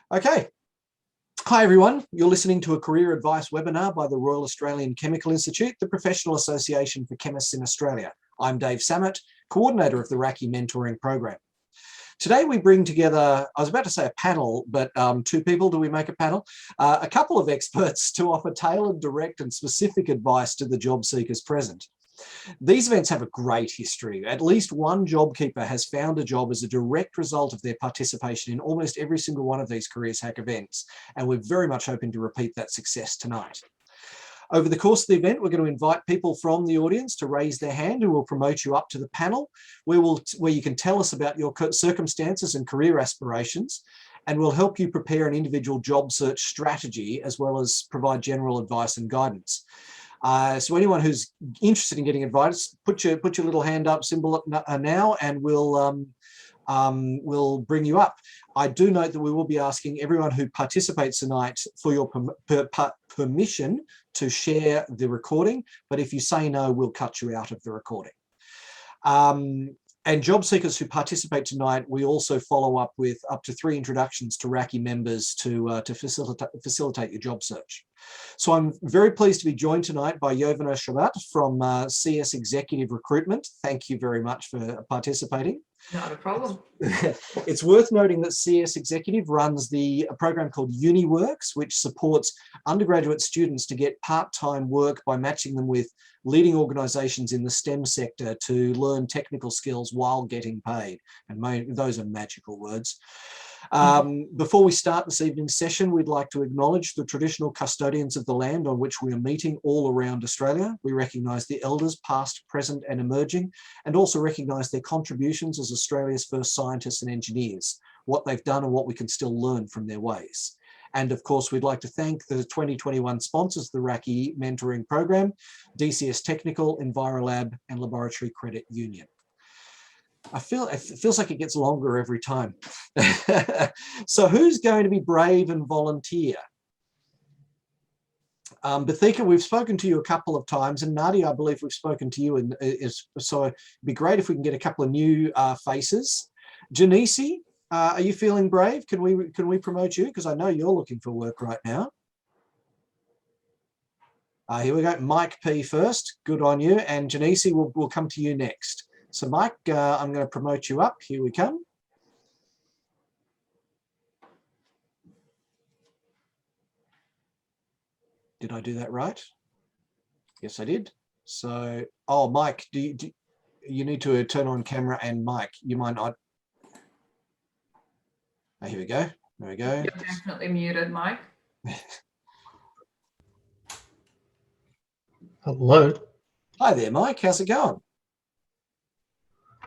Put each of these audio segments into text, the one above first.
Okay. Hi everyone, you're listening to a career advice webinar by the Royal Australian Chemical Institute, the professional association for chemists in Australia. I'm Dave Sammett, coordinator of the RACI mentoring program. Today we bring together, I was about to say a panel, but two people, do we make a panel? A couple of experts to offer tailored, direct and specific advice to the job seekers present. These events have a great history. At least one JobKeeper has found a job as a direct result of their participation in almost every single one of these Careers Hack events, and we're very much hoping to repeat that success tonight. Over the course of the event, we're going to invite people from the audience to raise their hand who will promote you up to the panel, where you can tell us about your circumstances and career aspirations, and we'll help you prepare an individual job search strategy as well as provide general advice and guidance. So anyone who's interested in getting advice, put your little hand up symbol up now, and we'll bring you up. I do note that we will be asking everyone who participates tonight for your permission to share the recording, but if you say no, we'll cut you out of the recording. And job seekers who participate tonight, we also follow up with up to 3 introductions to RACI members to facilitate your job search. So I'm very pleased to be joined tonight by Jovana Shabat from CS Executive Recruitment. Thank you very much for participating. Not a problem. It's worth noting that CS Executive runs a program called UniWorks, which supports undergraduate students to get part-time work by matching them with leading organisations in the STEM sector to learn technical skills while getting paid. And those are magical words. Before we start this evening's session, we'd like to acknowledge the traditional custodians of the land on which we are meeting all around Australia. We recognise the elders, past, present and emerging, and also recognise their contributions as Australia's first scientists and engineers, what they've done and what we can still learn from their ways. And of course, we'd like to thank the 2021 sponsors of the RACI mentoring program, DCS Technical, Envirolab and Laboratory Credit Union. It feels like it gets longer every time. So who's going to be brave and volunteer? Bathika, we've spoken to you a couple of times, and Nadia, I believe we've spoken to you, so it'd be great if we can get a couple of new faces. Janice, are you feeling brave? Can we promote you? Because I know you're looking for work right now. Here we go. Mike P first. Good on you. And Janice, we'll come to you next. So Mike, I'm going to promote you up. Here we come. Did I do that right? Yes, I did. So, oh, Mike, you need to turn on camera and mic. You might not. Oh, here we go. There we go. You're definitely muted, Mike. Hello. Hi there, Mike. How's it going?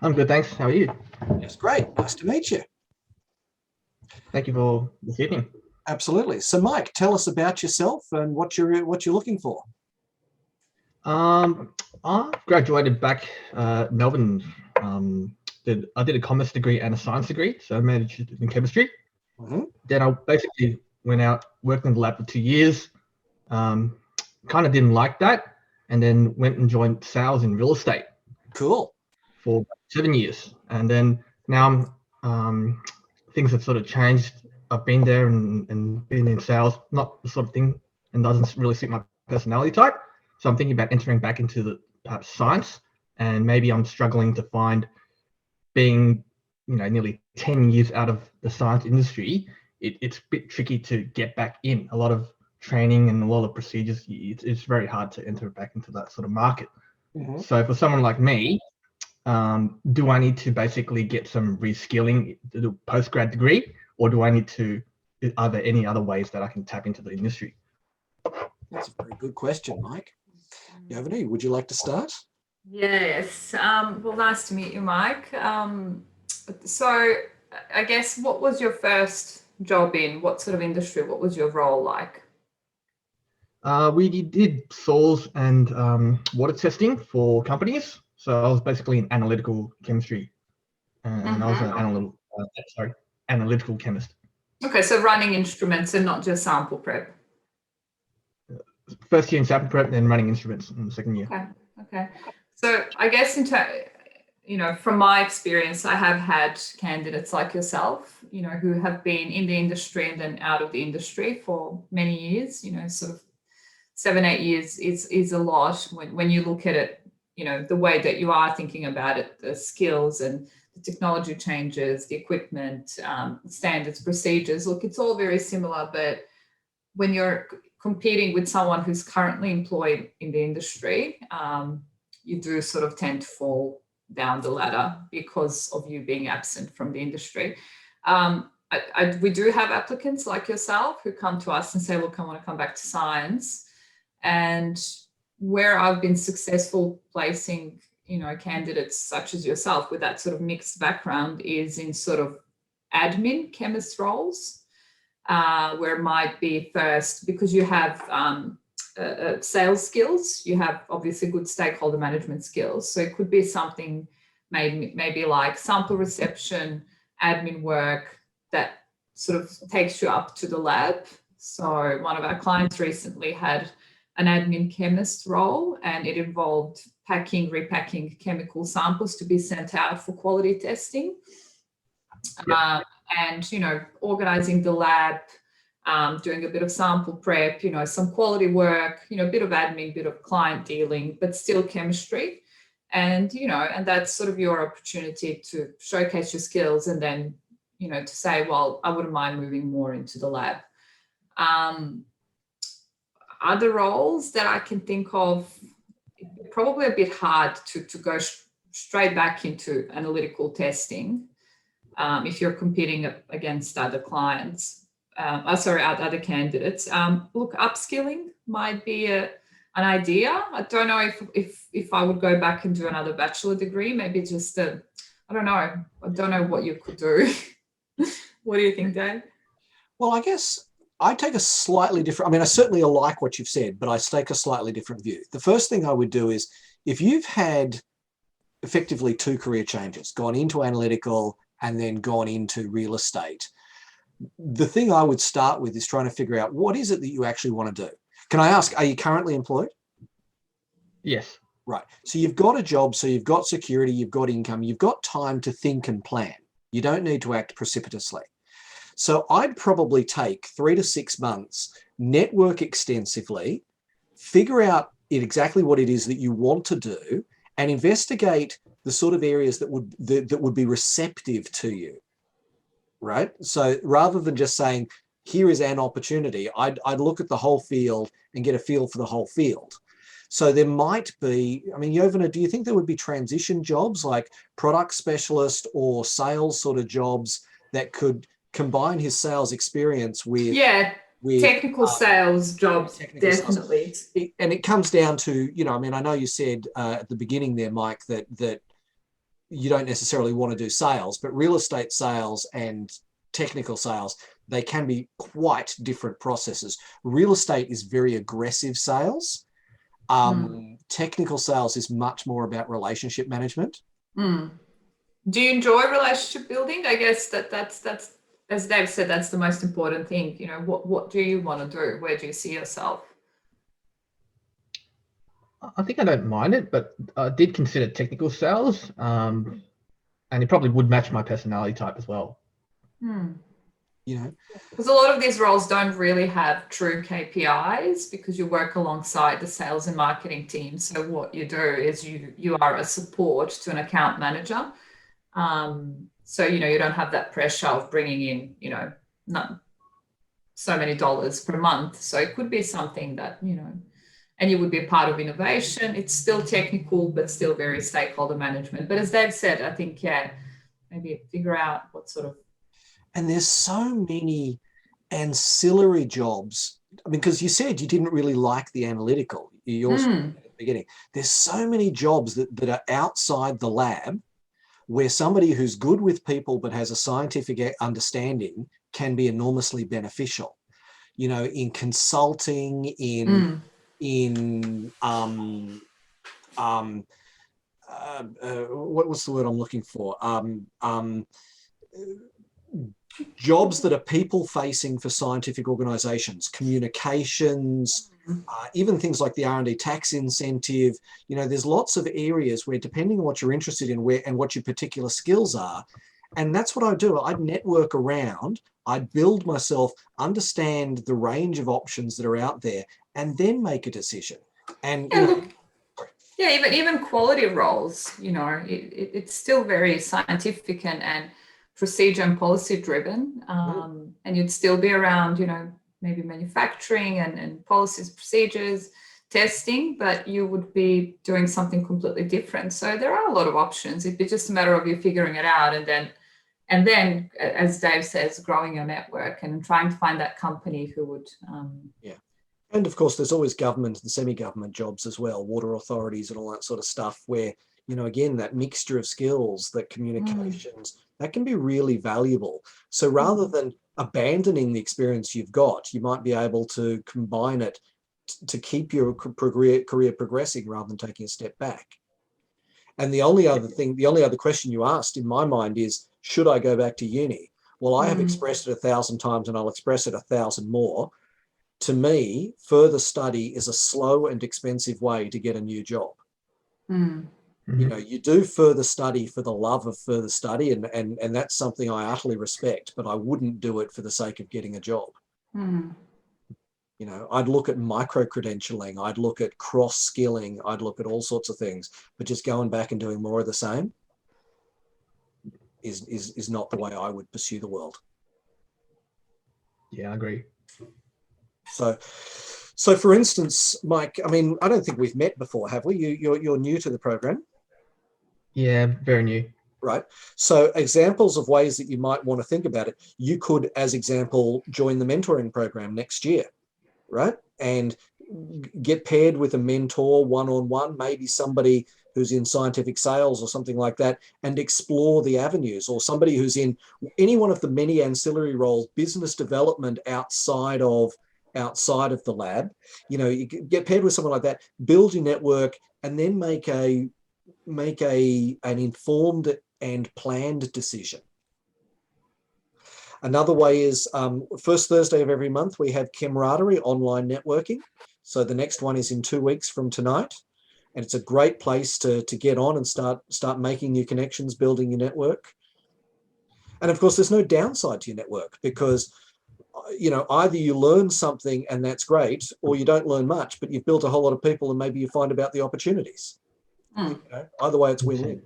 I'm good, thanks. How are you? Yes, great. Nice to meet you. Thank you for this evening. Absolutely. So, Mike, tell us about yourself and what you're looking for. I graduated back Melbourne. I did a commerce degree and a science degree, so I majored in chemistry. Mm-hmm. Then I basically went out, worked in the lab for 2 years. Kind of didn't like that, and then went and joined sales in real estate. Cool. For 7 years, and then now things have sort of changed. I've been there and been in sales, not the sort of thing, and doesn't really suit my personality type. So I'm thinking about entering back into perhaps science, and maybe I'm struggling to find, being nearly 10 years out of the science industry, it's a bit tricky to get back in. A lot of training and a lot of procedures, it's very hard to enter back into that sort of market. Mm-hmm. So for someone like me, do I need to basically get some reskilling, do a postgrad degree, or do I need to, are there any other ways that I can tap into the industry? That's a very good question, Mike. Jovana, would you like to start? Yes. Well, nice to meet you, Mike. So I guess, what was your first job in? What sort of industry? What was your role like? We did soils and water testing for companies. So I was basically an analytical chemistry, and I was an analytical chemist. Okay, so running instruments and not just sample prep. First year in sample prep, then running instruments in the second year. Okay. So I guess from my experience, I have had candidates like yourself, who have been in the industry and then out of the industry for many years, sort of 7-8 years is a lot when you look at it, the way that you are thinking about it, the skills and the technology changes, the equipment, standards, procedures. Look, it's all very similar, but when you're competing with someone who's currently employed in the industry, you do sort of tend to fall down the ladder because of you being absent from the industry. We do have applicants like yourself who come to us and say, look, I want to come back to science. And where I've been successful placing, candidates such as yourself with that sort of mixed background is in sort of admin chemist roles, where it might be first because you have sales skills, you have obviously good stakeholder management skills. So it could be something maybe like sample reception, admin work that sort of takes you up to the lab. So one of our clients recently had an admin chemist role, and it involved repacking chemical samples to be sent out for quality testing. Yep. And organizing the lab, doing a bit of sample prep, some quality work, a bit of admin, bit of client dealing, but still chemistry. And, and that's sort of your opportunity to showcase your skills and then, to say, well, I wouldn't mind moving more into the lab. Other roles that I can think of, probably a bit hard to go straight back into analytical testing if you're competing against other clients. Other candidates. Look, upskilling might be an idea. I don't know if I would go back and do another bachelor degree. Maybe just I don't know. I don't know what you could do. What do you think, Dave? Well, I guess I take a slightly different, I certainly like what you've said, but I take a slightly different view. The first thing I would do is, if you've had effectively 2 career changes, gone into analytical and then gone into real estate, the thing I would start with is trying to figure out what is it that you actually want to do. Can I ask, are you currently employed? Yes. Right. So you've got a job, so you've got security, you've got income, you've got time to think and plan. You don't need to act precipitously. So I'd probably take 3 to 6 months, network extensively, figure out exactly what it is that you want to do, and investigate the sort of areas that would be receptive to you. Right? So rather than just saying, here is an opportunity, I'd look at the whole field and get a feel for the whole field. So there might be, Jovana, do you think there would be transition jobs like product specialist or sales sort of jobs that could combine his sales experience with technical sales jobs? Technical definitely sales. And it comes down to, I know you said at the beginning there, Mike, that you don't necessarily want to do sales, but real estate sales and technical sales, they can be quite different processes. Real estate is very aggressive sales. Technical sales is much more about relationship management. Do you enjoy relationship building? I guess that's as Dave said, that's the most important thing. What do you want to do? Where do you see yourself? I think I don't mind it, but I did consider technical sales, and it probably would match my personality type as well. Because a lot of these roles don't really have true KPIs because you work alongside the sales and marketing team. So what you do is you are a support to an account manager. So, you don't have that pressure of bringing in, not so many dollars per month. So it could be something that, and you would be a part of innovation. It's still technical, but still very stakeholder management. But as Dave said, I think, maybe figure out what sort of. And there's so many ancillary jobs. Because you said you didn't really like the analytical. You also at the beginning. There's so many jobs that are outside the lab where somebody who's good with people but has a scientific understanding can be enormously beneficial. In consulting, in what's the word I'm looking for? jobs that are people facing for scientific organizations, communications, even things like the R&D tax incentive. You know, there's lots of areas where, depending on what you're interested in and what your particular skills are, and that's what I do. I'd network around, I'd build myself, understand the range of options that are out there, and then make a decision. And yeah, look, yeah, even quality roles, you know, it's still very scientific and procedure and policy driven, and you'd still be around, you know, maybe manufacturing and policies, procedures, testing, but you would be doing something completely different. So there are a lot of options. It'd be just a matter of you figuring it out, and then, as Dave says, growing your network and trying to find that company who would. Yeah. And of course, there's always government and semi-government jobs as well, water authorities and all that sort of stuff where, you know, again, that mixture of skills, that communications, that can be really valuable. So rather than abandoning the experience you've got, you might be able to combine it to keep your career progressing rather than taking a step back. And the only other question you asked in my mind is, should I go back to uni? Well, I have expressed it 1,000 times and I'll express it 1,000 more. To me, further study is a slow and expensive way to get a new job. You know, you do further study for the love of further study, and that's something I utterly respect, but I wouldn't do it for the sake of getting a job. You know, I'd look at micro-credentialing, I'd look at cross-skilling, I'd look at all sorts of things, but just going back and doing more of the same is not the way I would pursue the world. Yeah, I agree. So for instance, Mike, I mean, I don't think we've met before, have we? You're new to the program. Yeah, very new. Right. So examples of ways that you might want to think about it. You could, as example, join the mentoring program next year, right? And get paired with a mentor one-on-one, maybe somebody who's in scientific sales or something like that, and explore the avenues, or somebody who's in any one of the many ancillary roles, business development outside of the lab. You know, you get paired with someone like that, build your network, and then make an informed and planned decision. Another way is first Thursday of every month, we have camaraderie online networking. So the next one is in 2 weeks from tonight. And it's a great place to get on and start making new connections, building your network. And of course, there's no downside to your network, because, you know, either you learn something and that's great, or you don't learn much, but you've built a whole lot of people and maybe you find about the opportunities. You know, either way, it's win-win.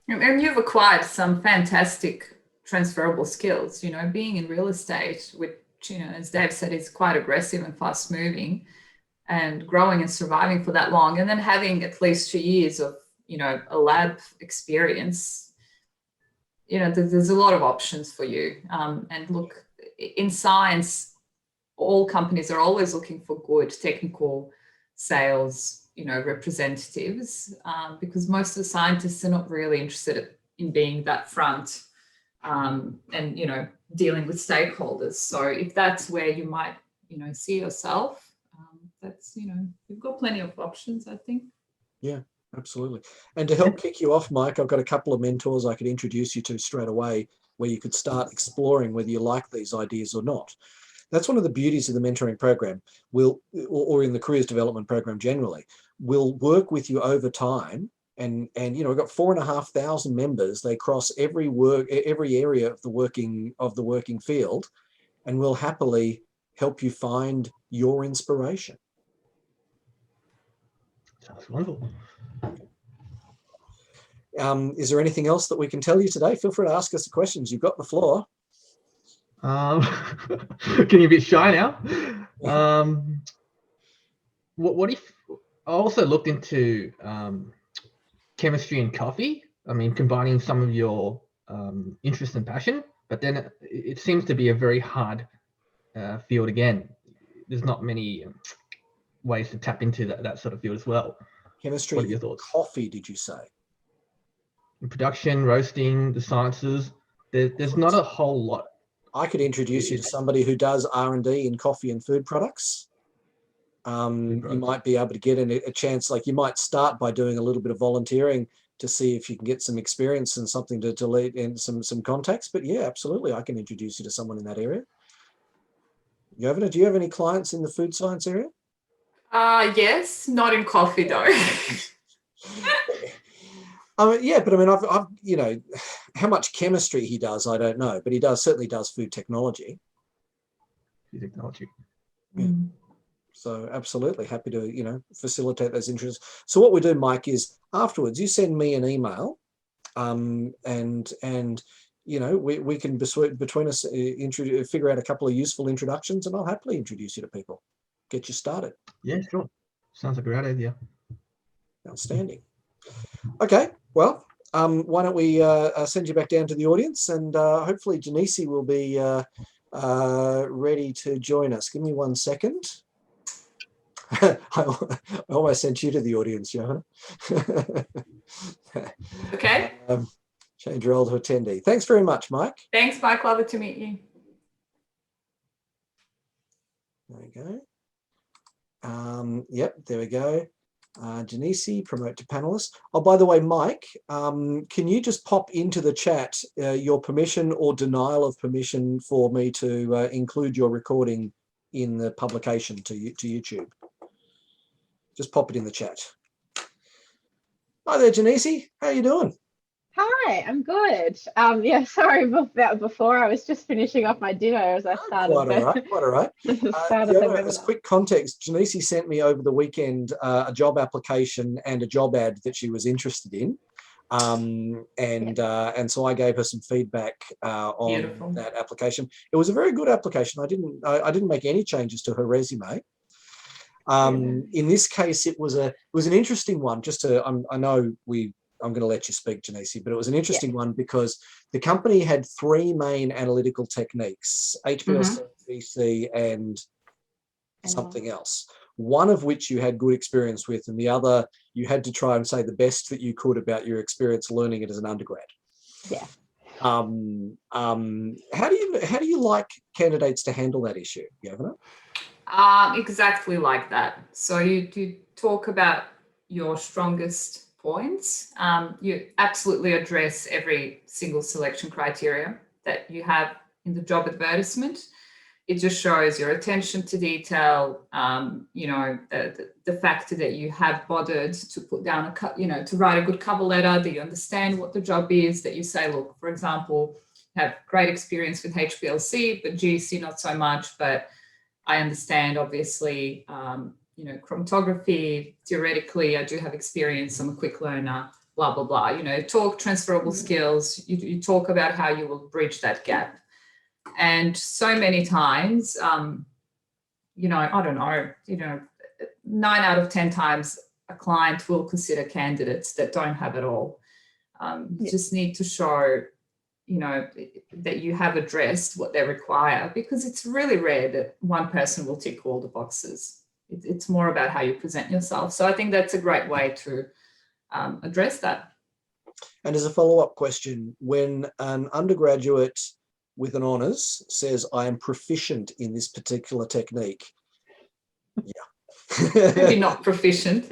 And you've acquired some fantastic transferable skills, you know, being in real estate, which, you know, as Dave said, is quite aggressive and fast moving, and growing and surviving for that long, and then having at least 2 years of, you know, a lab experience. You know, there's a lot of options for you. And look, in science, all companies are always looking for good technical sales, you know, representatives, because most of the scientists are not really interested in being that front and, you know, dealing with stakeholders. So if that's where you might, you know, see yourself, that's, you know, you've got plenty of options, I think. Yeah, absolutely. And to help kick you off, Mike, I've got a couple of mentors I could introduce you to straight away, where you could start exploring whether you like these ideas or not. That's one of the beauties of the mentoring program, or in the careers development program generally. We'll work with you over time, and you know, we've got 4,500 members. They cross every area of the working field, and we'll happily help you find your inspiration. Sounds wonderful. Is there anything else that we can tell you today? Feel free to ask us the questions. You've got the floor. Getting a bit shy now. What if I also looked into chemistry and coffee? I mean, combining some of your interest and passion, but then it seems to be a very hard field again. There's not many ways to tap into that sort of field as well. Chemistry, what are your thoughts? Coffee, did you say? In production, roasting, the sciences, there's not a whole lot. I could introduce you to somebody who does R&D in coffee and food products. You might be able to get a chance, like you might start by doing a little bit of volunteering to see if you can get some experience and something to lead in some contacts. But yeah, absolutely, I can introduce you to someone in that area. Yovana, do you have any clients in the food science area? Yes, not in coffee though. Yeah, but I mean, I've you know, how much chemistry he does, I don't know, but he certainly does food technology. Food technology. Yeah. So absolutely happy to, you know, facilitate those interests. So what we do, Mike, is afterwards you send me an email, and you know, we can between us figure out a couple of useful introductions, and I'll happily introduce you to people, get you started. Yeah, sure. Sounds like a great idea. Outstanding. Okay, well, why don't we send you back down to the audience, and hopefully Janice will be ready to join us. Give me 1 second. I almost sent you to the audience, Johanna. Okay. Change role to attendee. Thanks very much, Mike. Thanks, Mike. Lovely to meet you. There we go. Yep, there we go. Janice, promote to panelist. Oh, by the way, Mike, can you just pop into the chat your permission or denial of permission for me to include your recording in the publication to YouTube? Just pop it in the chat. Hi there, Janice. How are you doing? Hi, I'm good. Yeah, sorry about before. I was just finishing off my dinner as I started. Quite all right. As quick context, Janice sent me over the weekend a job application and a job ad that she was interested in. And so I gave her some feedback on Beautiful. that application. It was a very good application. I didn't make any changes to her resume. In this case, it was an interesting one. I'm going to let you speak, Janice, but it was an interesting one because the company had 3 main analytical techniques: HPLC, VC, and something else. One of which you had good experience with, and the other you had to try and say the best that you could about your experience learning it as an undergrad. Yeah. How do you like candidates to handle that issue, Yovana? Exactly like that. So you talk about your strongest points. You absolutely address every single selection criteria that you have in the job advertisement. It just shows your attention to detail, you know, the fact that you have bothered to put down to write a good cover letter, that you understand what the job is, that you say, look, for example, have great experience with HPLC, but GC not so much, but I understand obviously, you know, chromatography, theoretically, I do have experience, I'm a quick learner, blah, blah, blah. You know, talk transferable skills, you talk about how you will bridge that gap. And so many times, you know, I don't know, you know, 9 out of 10 times a client will consider candidates that don't have it all. You just need to show, you know, that you have addressed what they require, because it's really rare that one person will tick all the boxes. It's more about how you present yourself. So I think that's a great way to address that. And as a follow-up question, when an undergraduate with an honours says, I am proficient in this particular technique, maybe not proficient.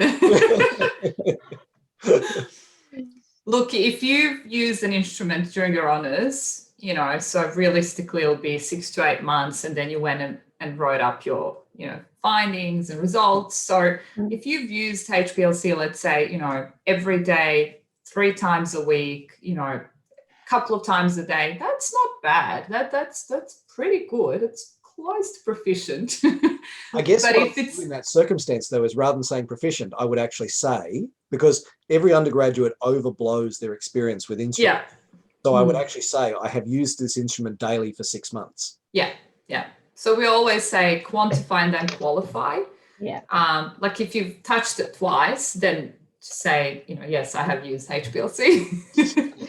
Look, if you've used an instrument during your honours, you know, so realistically it'll be 6 to 8 months, and then you went and wrote up your, you know, findings and results. So if you've used HPLC, let's say, you know, every day, 3 times a week, you know, a couple of times a day, that's not bad. That's pretty good. It's close to proficient. I guess but if it's in that circumstance, though, is rather than saying proficient, I would actually say, because every undergraduate overblows their experience with instruments. Yeah. So I would actually say I have used this instrument daily for 6 months. Yeah, yeah. So we always say quantify and then qualify. Yeah. Like if you've touched it twice, then say, you know, yes, I have used HPLC.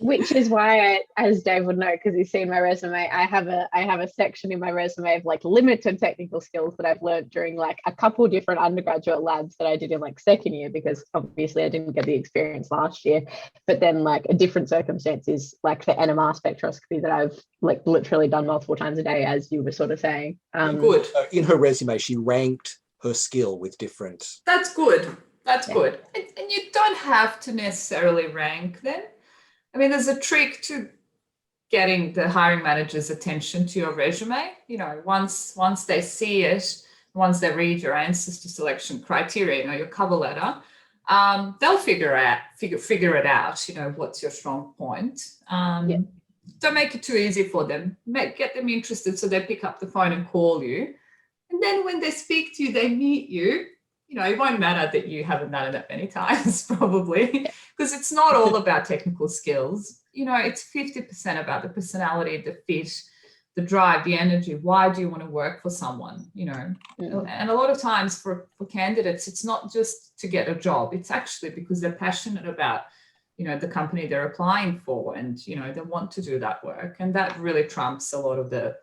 Which is why, as Dave would know, because he's seen my resume, I have a section in my resume of like limited technical skills that I've learned during like a couple different undergraduate labs that I did in like second year, because obviously I didn't get the experience last year. But then like a different circumstance is like the NMR spectroscopy that I've like literally done multiple times a day, as you were sort of saying. Good. In her resume, she ranked her skill with different. That's good. That's good. And you don't have to necessarily rank them. I mean, there's a trick to getting the hiring manager's attention to your resume. You know, once they see it, once they read your answers to selection criteria, you know, your cover letter, they'll figure it out, you know, what's your strong point. Don't make it too easy for them. Get them interested so they pick up the phone and call you. And then when they speak to you, they meet you. You know, it won't matter that you haven't done it that many times, probably, because it's not all about technical skills. You know, it's 50% about the personality, the fit, the drive, the energy. Why do you want to work for someone? You know, and a lot of times for candidates, it's not just to get a job. It's actually because they're passionate about, you know, the company they're applying for, and, you know, they want to do that work. And that really trumps a lot of the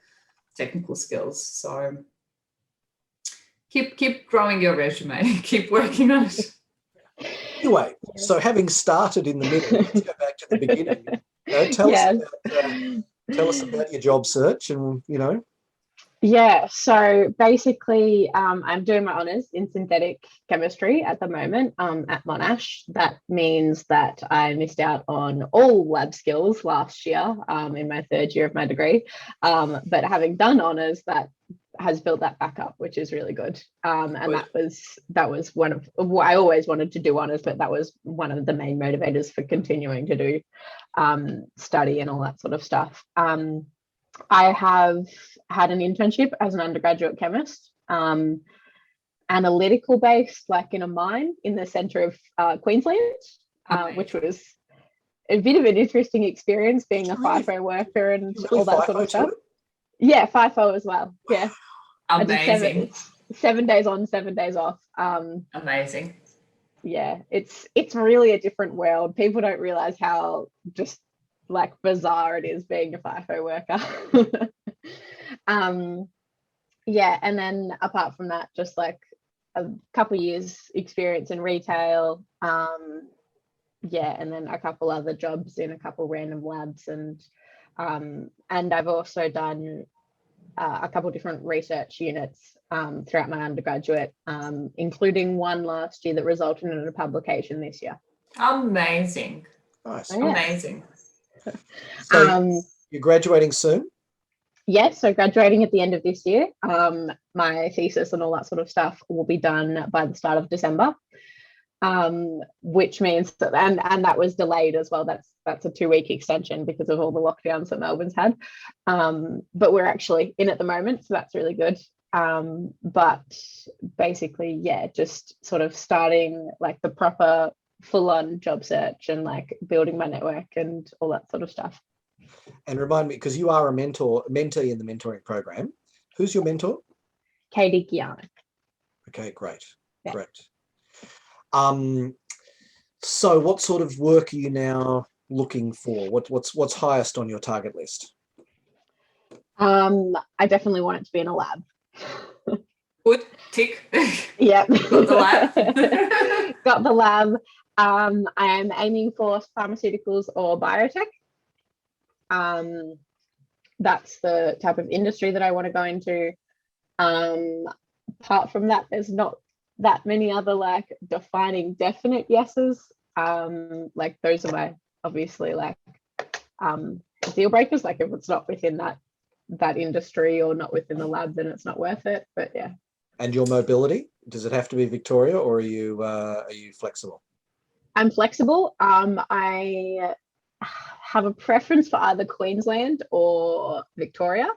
technical skills. So keep growing your resume, keep working on it. Anyway, so having started in the middle, let's go back to the beginning. Tell us about your job search, and, you know. Yeah, so basically I'm doing my honours in synthetic chemistry at the moment at Monash. That means that I missed out on all lab skills last year in my third year of my degree. But having done honours, that has built that back up, which is really good. And that was one of, I always wanted to do honours, but that was one of the main motivators for continuing to do study and all that sort of stuff. I have had an internship as an undergraduate chemist, analytical based, like in a mine in the centre of Queensland, which was a bit of an interesting experience, being a FIFO worker and all that sort of stuff. Yeah, FIFO as well. Yeah. Amazing. I did 7 days on, 7 days off. Amazing. Yeah, it's really a different world. People don't realise how just like bizarre it is being a FIFO worker. Yeah, and then apart from that, just like a couple of years experience in retail, yeah, and then a couple other jobs in a couple random labs, and I've also done a couple different research units throughout my undergraduate, including one last year that resulted in a publication this year. Amazing. Nice. Oh, yeah. Amazing. So you're graduating soon? Yeah, so graduating at the end of this year. My thesis and all that sort of stuff will be done by the start of December, which means that, and that was delayed as well. That's a 2-week extension because of all the lockdowns that Melbourne's had. But we're actually in at the moment, so that's really good. But basically, yeah, just sort of starting like the proper full-on job search and like building my network and all that sort of stuff. And remind me, because you are a mentee in the mentoring program. Who's your mentor? Katie Gianni. Okay, great. Yeah. Great. So what sort of work are you now looking for? What's highest on your target list? I definitely want it to be in a lab. Good. Tick. Yep. Got the lab. Got the lab. I am aiming for pharmaceuticals or biotech. That's the type of industry that I want to go into. Apart from that, there's not that many other like defining definite yeses. Like those are my obviously like deal breakers. Like if it's not within that industry or not within the lab, then it's not worth it. But yeah. And your mobility, does it have to be Victoria, or are you flexible? I'm flexible. I have a preference for either Queensland or Victoria.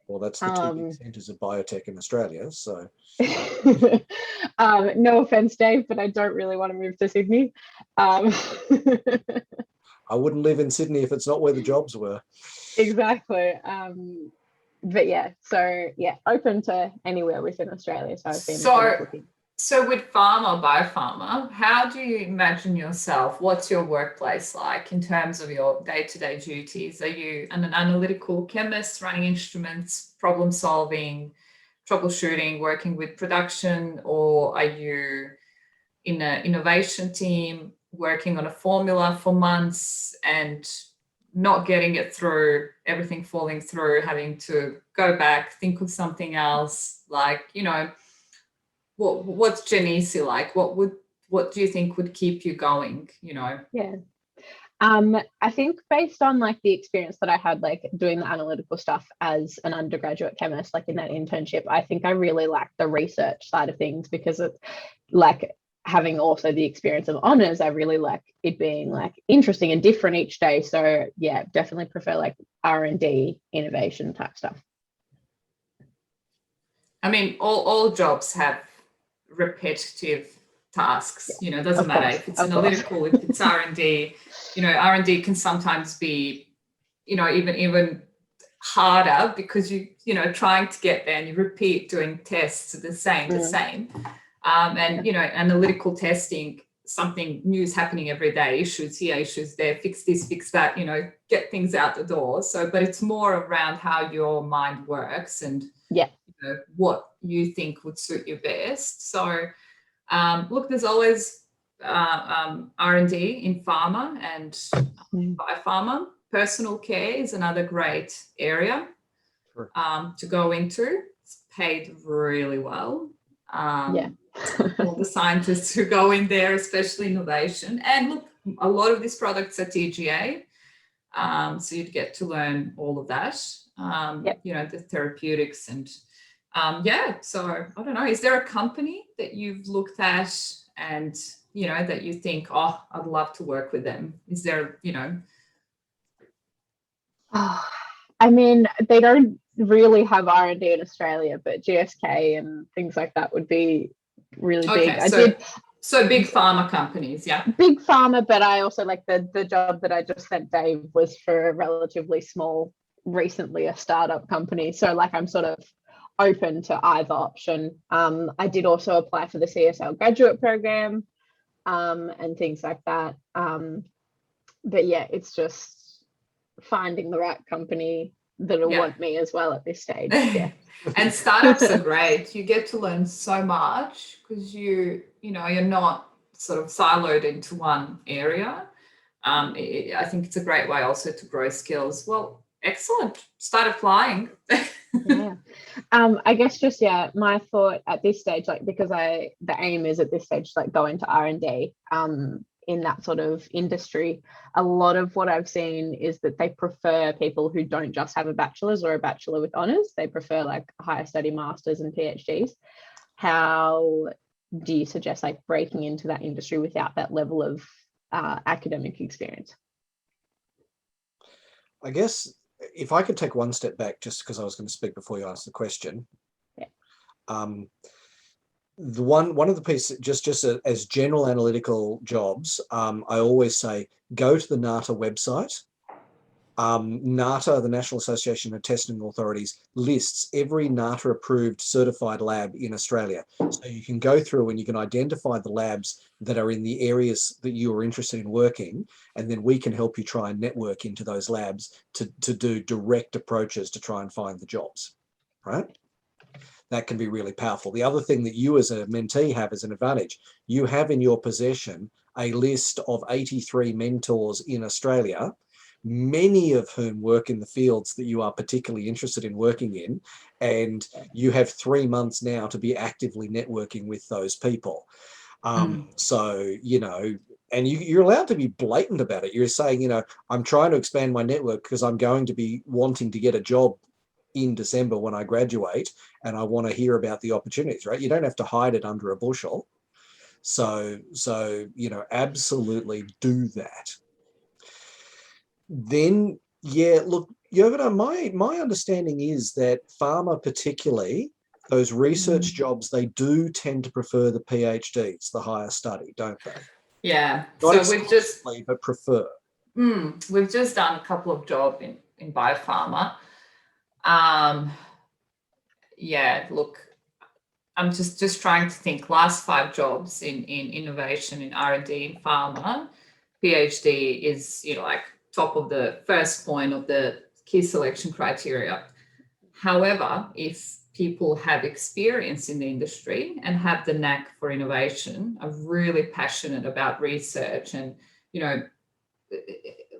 Well, that's the two big centres of biotech in Australia. So, no offense, Dave, but I don't really want to move to Sydney. I wouldn't live in Sydney if it's not where the jobs were. Exactly. But yeah, so yeah, open to anywhere within Australia. So I've been So with pharma, biopharma, how do you imagine yourself? What's your workplace like in terms of your day-to-day duties? Are you an analytical chemist running instruments, problem solving, troubleshooting, working with production, or are you in an innovation team working on a formula for months and not getting it through, everything falling through, having to go back, think of something else, like, you know, what's Genesi like? What what do you think would keep you going, you know? Yeah. I think based on like the experience that I had like doing the analytical stuff as an undergraduate chemist, like in that internship, I think I really like the research side of things, because it's like having also the experience of honors, I really like it being like interesting and different each day. So yeah, definitely prefer like R&D innovation type stuff. I mean, all jobs have repetitive tasks, you know, it doesn't matter if it's analytical, if it's R&D, you know, R&D can sometimes be, you know, even harder, because you know, trying to get there and you repeat doing tests the same. And, you know, analytical testing, something new is happening every day, issues here, issues there, fix this, fix that, you know, get things out the door. So, but it's more around how your mind works and you know, what you think would suit you best. So, look, there's always R&D in pharma and biopharma. Personal care is another great area to go into. It's paid really well. All the scientists who go in there, especially innovation. And look, a lot of these products are TGA. So you'd get to learn all of that, you know, the therapeutics and so I don't know, is there a company that you've looked at and, you know, that you think, oh, I'd love to work with them? Is there, you know? I mean, they don't really have R&D in Australia, but GSK and things like that would be really big. So big pharma companies, yeah. Big pharma, but I also like the job that I just sent Dave was for a relatively small, recently a startup company. So like I'm sort of open to either option. I did also apply for the CSL graduate program and things like that. But yeah, it's just finding the right company that'll want me as well at this stage. Yeah. And startups are great. You get to learn so much because you know, you're not sort of siloed into one area. I think it's a great way also to grow skills. Well, excellent. Start applying. Yeah. I guess just my thought at this stage, like because the aim is at this stage like go into R&D in that sort of industry. A lot of what I've seen is that they prefer people who don't just have a bachelor's or a bachelor with honors. They prefer like higher study masters and PhDs. How do you suggest like breaking into that industry without that level of academic experience? I guess if I could take one step back, just because I was going to speak before you asked the question. The one of the pieces, just as general analytical jobs, I always say go to the NATA website. NATA, the National Association of Testing Authorities, lists every NATA approved certified lab in Australia. So you can go through and you can identify the labs that are in the areas that you are interested in working, and then we can help you try and network into those labs to do direct approaches to try and find the jobs, right? That can be really powerful. The other thing that you as a mentee have as an advantage, you have in your possession a list of 83 mentors in Australia, many of whom work in the fields that you are particularly interested in working in, and you have 3 months now to be actively networking with those people. So, you know, and you're allowed to be blatant about it. You're saying, you know, I'm trying to expand my network because I'm going to be wanting to get a job in December when I graduate, and I want to hear about the opportunities, right? You don't have to hide it under a bushel. So, you know, absolutely do that. Then, yeah, look, Jovita, my understanding is that pharma particularly, those research jobs, they do tend to prefer the PhDs, the higher study, don't they? Yeah. Not so we've just but prefer. We've just done a couple of jobs in biopharma. Yeah, look, I'm just trying to think. Last 5 jobs in innovation in R&D in pharma, PhD is, you know, like top of the first point of the key selection criteria. However, if people have experience in the industry and have the knack for innovation, are really passionate about research, and, you know,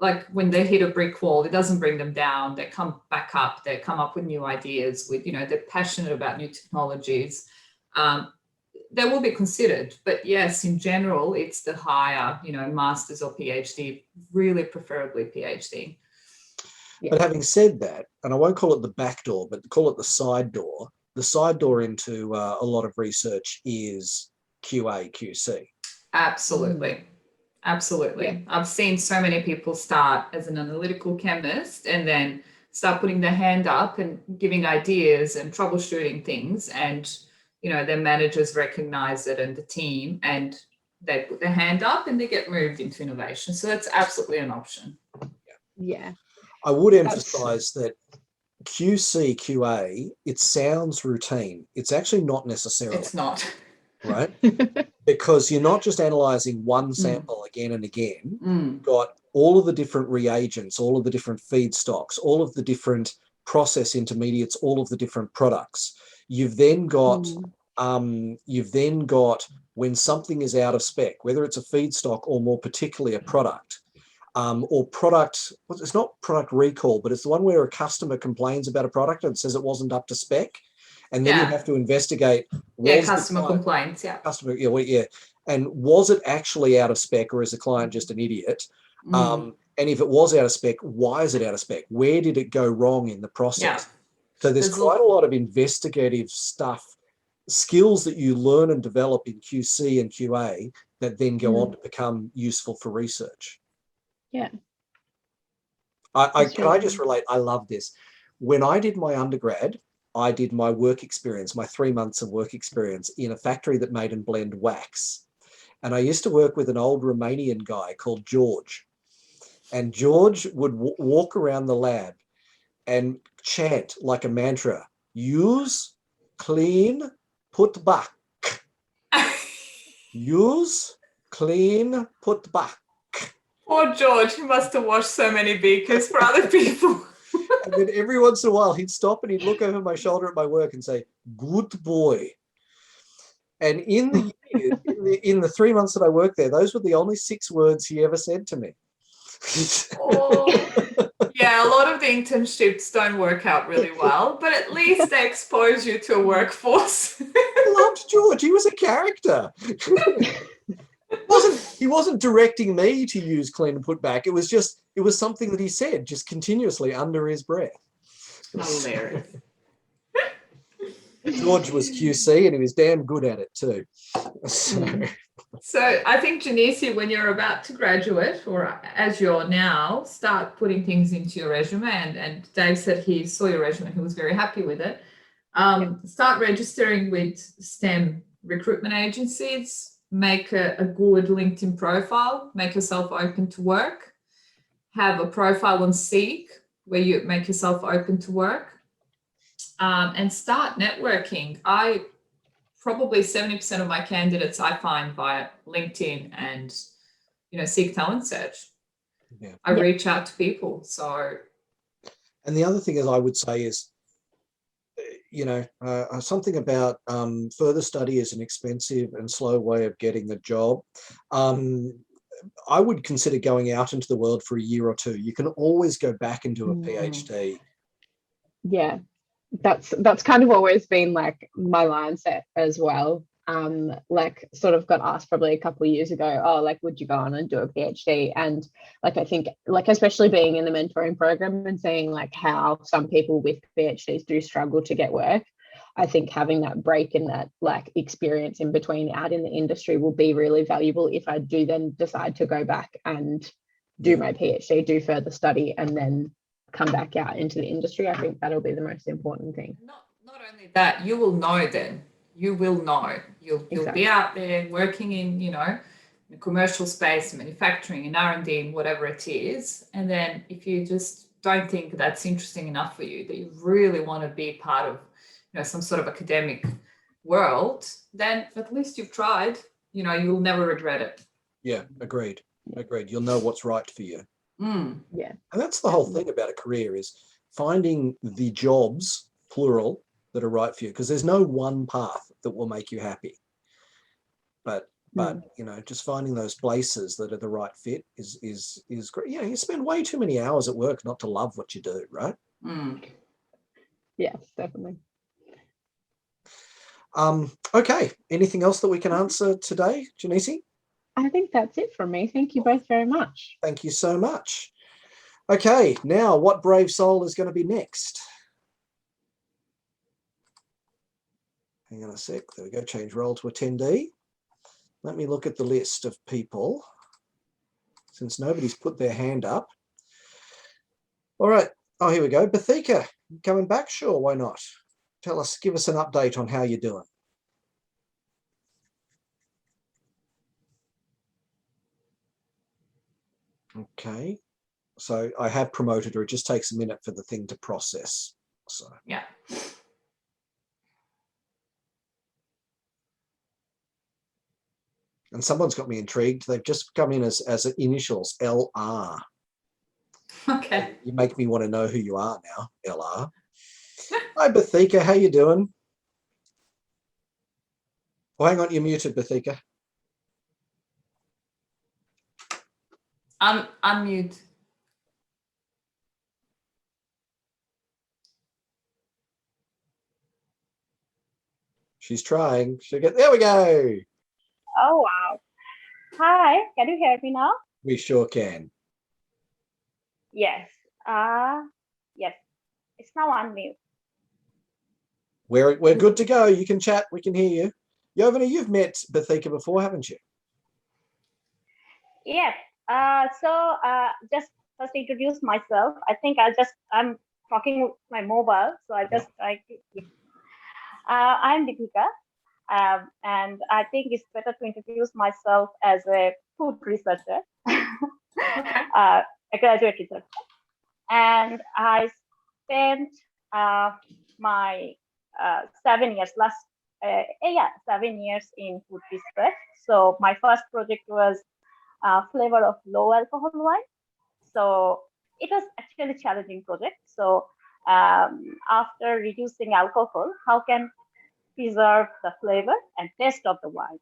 like when they hit a brick wall, it doesn't bring them down. They come back up. They come up with new ideas. With, you know, they're passionate about new technologies. they will be considered, but yes, in general, it's the higher, you know, master's or PhD, really preferably PhD. But having said that, and I won't call it the back door, but call it the side door into a lot of research is QA, QC. Absolutely. Absolutely. Yeah. I've seen so many people start as an analytical chemist and then start putting their hand up and giving ideas and troubleshooting things, and you know, their managers recognize it and the team, and they put their hand up and they get moved into innovation. So that's absolutely an option. Yeah. I would emphasize that QC, QA, it sounds routine. It's actually not necessarily. It's not. Right? Because you're not just analyzing one sample again and again. You've got all of the different reagents, all of the different feedstocks, all of the different process intermediates, all of the different products. You've then got when something is out of spec, whether it's a feedstock or more particularly a product, or product, it's not product recall, but it's the one where a customer complains about a product and says it wasn't up to spec. And then you have to investigate. Customer complaints. And was it actually out of spec, or is the client just an idiot? And if it was out of spec, why is it out of spec? Where did it go wrong in the process? So there's quite a lot of investigative stuff, skills that you learn and develop in QC and QA that then go on to become useful for research. Yeah. Can I just relate? I love this. When I did my undergrad, I did my work experience, my 3 months of work experience in a factory that made and blend wax. And I used to work with an old Romanian guy called George. And George would walk around the lab and chant like a mantra, use, clean, put back. Use, clean, put back. Poor George, he must have washed so many beakers for other people. And then every once in a while, he'd stop and he'd look over my shoulder at my work and say, good boy. And in the 3 months that I worked there, those were the only 6 words he ever said to me. Yeah, a lot of the internships don't work out really well, but at least they expose you to a workforce. I loved George. He was a character. He wasn't directing me to use clean and put back. It was something that he said just continuously under his breath. Hilarious. George was QC and he was damn good at it too. So I think, Janice, when you're about to graduate, or as you're now, start putting things into your resume. And Dave said he saw your resume, he was very happy with it. Start registering with STEM recruitment agencies. Make a good LinkedIn profile, make yourself open to work, have a profile on Seek where you make yourself open to work, and start networking. Probably 70% of my candidates I find via LinkedIn and, you know, Seek Talent Search. I reach out to people. So, and the other thing is I would say is, you know, something about further study is an expensive and slow way of getting a job. I would consider going out into the world for a year or two. You can always go back and do a PhD. Yeah, that's kind of always been like my mindset as well. Like sort of got asked probably a couple of years ago, oh, like, would you go on and do a PhD? And like, I think like, especially being in the mentoring program and seeing like how some people with PhDs do struggle to get work, I think having that break and that like experience in between out in the industry will be really valuable if I do then decide to go back and do my PhD, do further study, and then come back out into the industry. I think that'll be the most important thing. Not only that, you will know then. You will know. You'll be out there working in, you know, the commercial space, manufacturing and R&D, whatever it is. And then if you just don't think that's interesting enough for you, that you really want to be part of, you know, some sort of academic world, then at least you've tried. You know, you'll never regret it. Yeah, agreed. You'll know what's right for you. Yeah. And that's the whole thing about a career, is finding the jobs, plural, that are right for you, because there's no one path that will make you happy. But you know, just finding those places that are the right fit is great. You know, you spend way too many hours at work not to love what you do, right? Yes, definitely. Okay, anything else that we can answer today, Janice? I think that's it from me. Thank you both very much. Thank you so much. Okay, now what brave soul is going to be next? Hang on a sec. There we go. Change role to attendee. Let me look at the list of people, since nobody's put their hand up. All right. Oh, here we go. Bathika, coming back? Sure, why not? Give us an update on how you're doing. Okay. So I have promoted her. It just takes a minute for the thing to process. So Yeah. And someone's got me intrigued. They've just come in as initials, LR. Okay. You make me want to know who you are now, LR. Hi, Bathika. How you doing? Oh, hang on. You're muted, Bathika. Unmute. She's trying. There we go. Oh, wow. Hi, can you hear me now? We sure can. Yes. Yes. It's now on mute. We're good to go. You can chat. We can hear you. Yovana, you've met Bathika before, haven't you? Yes. Just first introduce myself. I think I'm talking with my mobile, so I just try to. I'm Deepika, and I think it's better to introduce myself as a food researcher, a graduate researcher, and I spent my 7 years 7 years in food research. So my first project was flavor of low alcohol wine. So it was actually a challenging project. So after reducing alcohol, how can preserve the flavor and taste of the wine?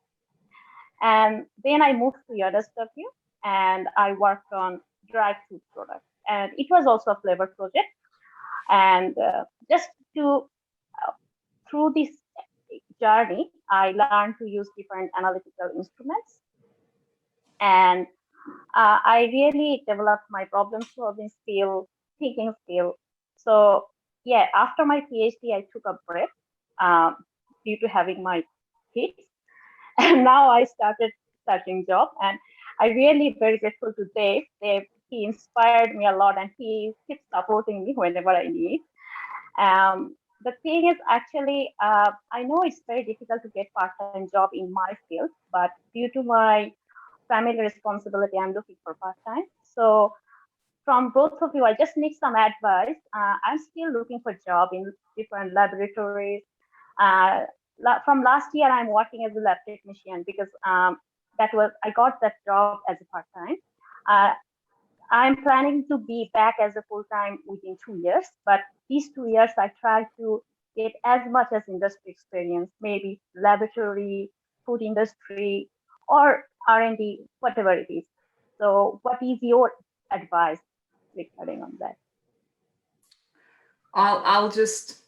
And then I moved to USW and I worked on dry food products. And it was also a flavor project. And through this journey, I learned to use different analytical instruments. And I really developed my problem solving skill, thinking skill. So yeah, after my PhD, I took a break due to having my kids. And now I started searching job. And I really very grateful to Dave. He inspired me a lot and he keeps supporting me whenever I need. The thing is actually, I know it's very difficult to get part-time job in my field, but due to my family responsibility, I'm looking for part-time. So from both of you, I just need some advice. I'm still looking for job in different laboratories. From last year, I'm working as a lab technician because I got that job as a part-time. I'm planning to be back as a full-time within 2 years, but these 2 years I try to get as much as industry experience, maybe laboratory, food industry, or R&D, whatever it is. So what is your advice regarding on that? I'll just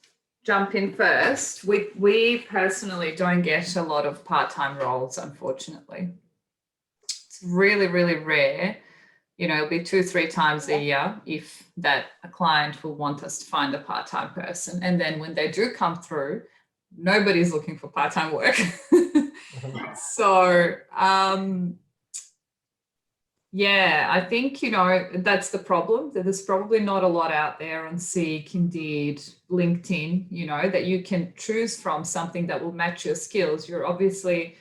jump in first. We personally don't get a lot of part-time roles, unfortunately. It's really, really rare. You know, it'll be 2-3 times a year if that a client will want us to find a part-time person. And then when they do come through, nobody's looking for part-time work. So, yeah, I think, you know, that's the problem, that there's probably not a lot out there on Seek, Indeed, LinkedIn, you know, that you can choose from something that will match your skills. You're obviously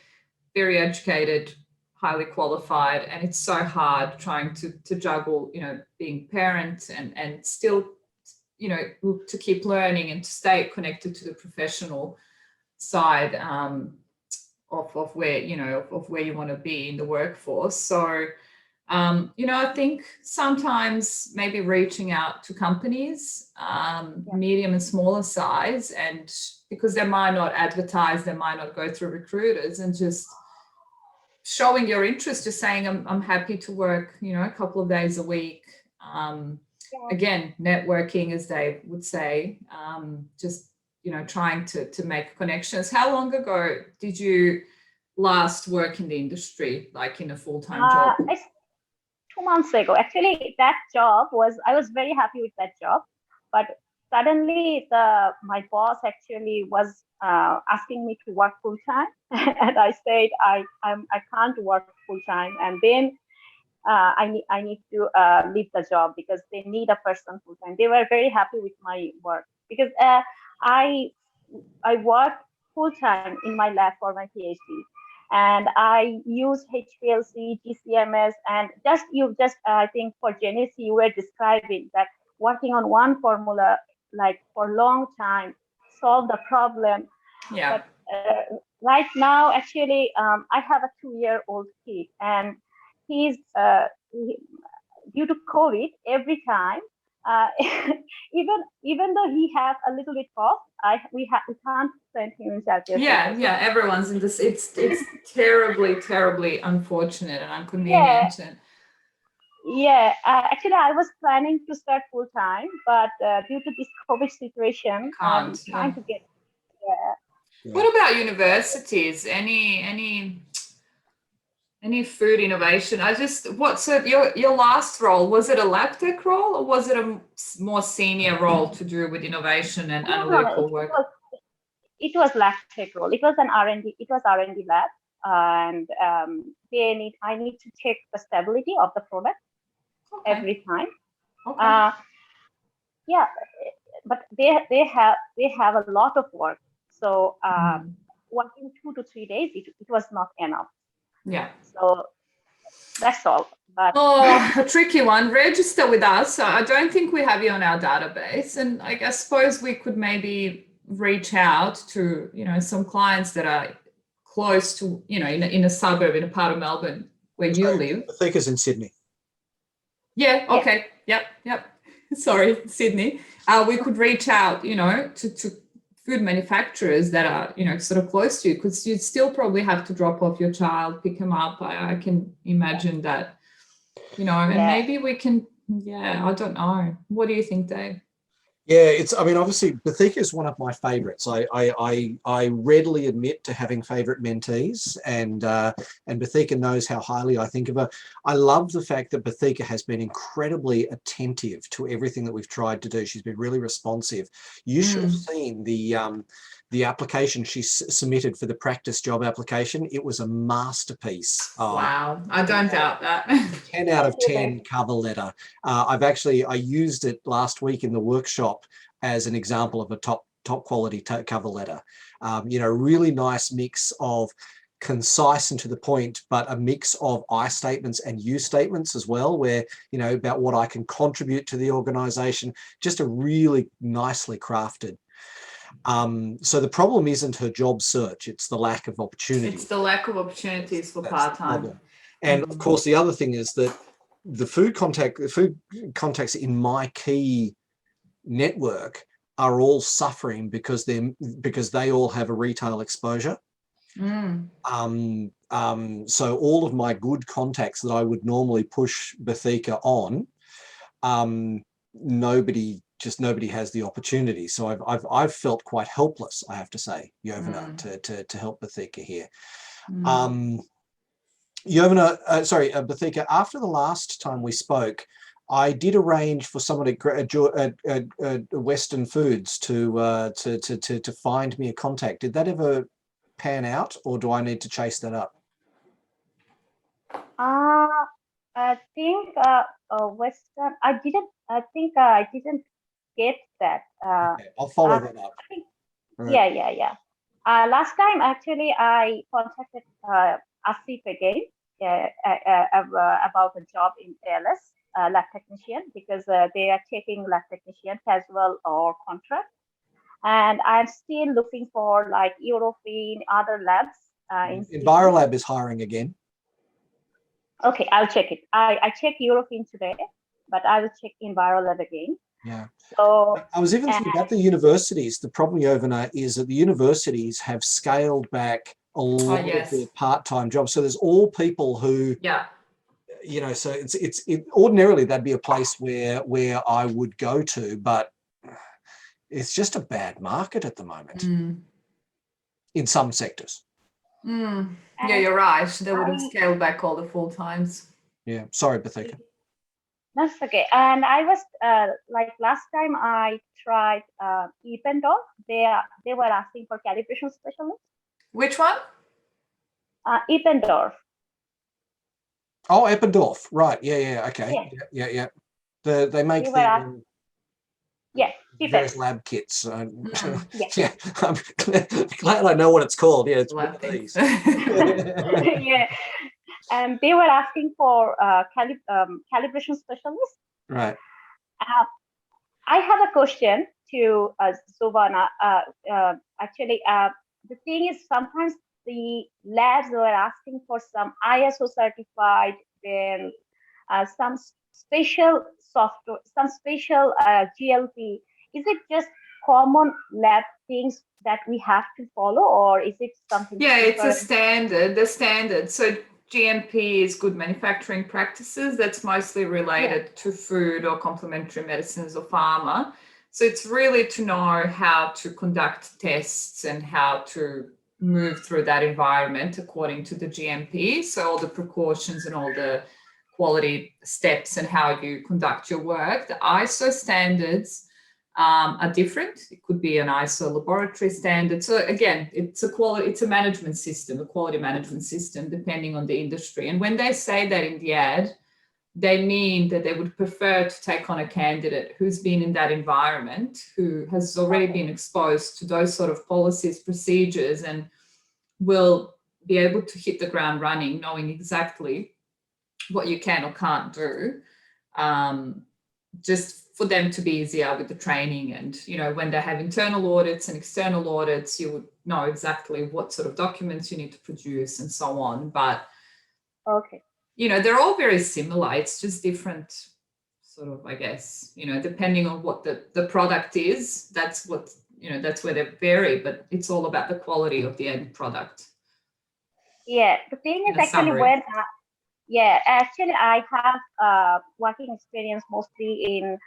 very educated, highly qualified, and it's so hard trying to juggle, you know, being parent and still, you know, to keep learning and to stay connected to the professional side of where, you know, of where you want to be in the workforce. So, you know, I think sometimes maybe reaching out to companies, medium and smaller size, and because they might not advertise, they might not go through recruiters, and just showing your interest, just saying, I'm happy to work, you know, a couple of days a week. Again, networking, as they would say, just trying to make connections. How long ago did you last work in the industry, like in a full-time job? It's 2 months ago. Actually, that job I was very happy with that job, but suddenly my boss actually was asking me to work full-time, and I said I can't work full-time, and then I need to leave the job because they need a person full-time. They were very happy with my work because I worked full-time in my lab for my PhD, and I use HPLC, GCMS, and I think for Janice, you were describing that working on one formula like for a long time solve the problem. Yeah. But right now, actually, I have a 2-year-old kid, and he's due to COVID every time. Even though he has a little bit cough, we can't send him in childcare. Yeah, everyone's in this. It's terribly unfortunate and inconvenient. Yeah, actually, I was planning to start full time, but due to this COVID situation, I'm trying to get. Yeah. What about universities? Any food innovation? So your last role, was it a lab tech role, or was it a more senior role to do with innovation and analytical work? It was lab tech role. It was an R&D. It was R&D lab, and I need to check the stability of the product every time. Okay. Yeah, but they have a lot of work. So working 2 to 3 days, it was not enough. Yeah. So that's all. But a tricky one. Register with us. I don't think we have you on our database, and I suppose we could maybe reach out to some clients that are close to in a suburb, in a part of Melbourne where you live. I think it's in Sydney. Yeah. Okay. Yep. Sorry, Sydney. We could reach out, to food manufacturers that are, sort of close to you, because you'd still probably have to drop off your child, pick him up. I can imagine that, and maybe we can. Yeah, I don't know. What do you think, Dave? Yeah, obviously Bathika is one of my favorites. I readily admit to having favorite mentees, and Bathika knows how highly I think of her. I love the fact that Bathika has been incredibly attentive to everything that we've tried to do. She's been really responsive. You should have seen the application she submitted for the practice job application. It was a masterpiece. Wow, I don't doubt that. 10 out of 10 cover letter. I used it last week in the workshop as an example of a top quality cover letter. Really nice mix of concise and to the point, but a mix of I statements and you statements as well, where, about what I can contribute to the organization, just a really nicely crafted. So the problem isn't her job search, it's the lack of opportunity. It's the lack of opportunities for part-time. And of course, the other thing is that the food contacts in my key network are all suffering because they all have a retail exposure. So all of my good contacts that I would normally push Bathika on, nobody has the opportunity. So I've felt quite helpless, I have to say, Yovana, to help Bathika here. Yovana, Bathika, after the last time we spoke, I did arrange for somebody at Western Foods to find me a contact. Did that ever pan out, or do I need to chase that up? I think Western. I didn't get that. Okay, I'll follow that up. Right. Yeah. Last time, actually, I contacted Asif again about a job in ALS, lab technician, because they are taking lab technician, casual or contract. And I'm still looking for like Eurofin, other labs. Envirolab is hiring again. Okay, I'll check it. I checked Eurofin today, but I will check Envirolab again. Yeah. So I was even thinking about the universities. The problem, Yovana, is that the universities have scaled back a lot of their part-time jobs. So there's all people who, so it's ordinarily that'd be a place where I would go to, but it's just a bad market at the moment Mm. in some sectors. Mm. Yeah, And you're right. They would have I- scaled back all the full times. Yeah. Sorry, Bathika. That's okay. And I was like last time I tried Eppendorf, they were asking for calibration specialists. Which one? Eppendorf. Oh, Eppendorf. Right. Yeah. Okay. Yeah. Yeah. They make They were the asking, yeah, various Eppendorf. lab kits. Mm. Yeah. Yeah. I'm glad I know what it's called. Yeah, it's one Lab of things. these. Yeah. And they were asking for calibration specialists. Right. I have a question to Sovana. Actually, the thing is, sometimes the labs were asking for some ISO certified, then some special software, some special GLP. Is it just common lab things that we have to follow, or is it something? Yeah, it's a different? standard, the standard. So GMP is good manufacturing practices. That's mostly related to food or complementary medicines or pharma. So it's really to know how to conduct tests and how to move through that environment according to the GMP. So all the precautions and all the quality steps and how you conduct your work. The ISO standards are different. It could be an ISO laboratory standard. So again, it's a management system, a quality management system, depending on the industry. And when they say that in the ad, they mean that they would prefer to take on a candidate who's been in that environment, who has already been exposed to those sort of policies, procedures, and will be able to hit the ground running, knowing exactly what you can or can't do. Just for them to be easier with the training, and when they have internal audits and external audits, you would know exactly what sort of documents you need to produce and so on. But Okay. they're all very similar. It's just different sort of, I guess, depending on what the product is, that's what, that's where they vary, but it's all about the quality of the end product. Yeah, the thing is In a actually summary. actually I have working experience mostly in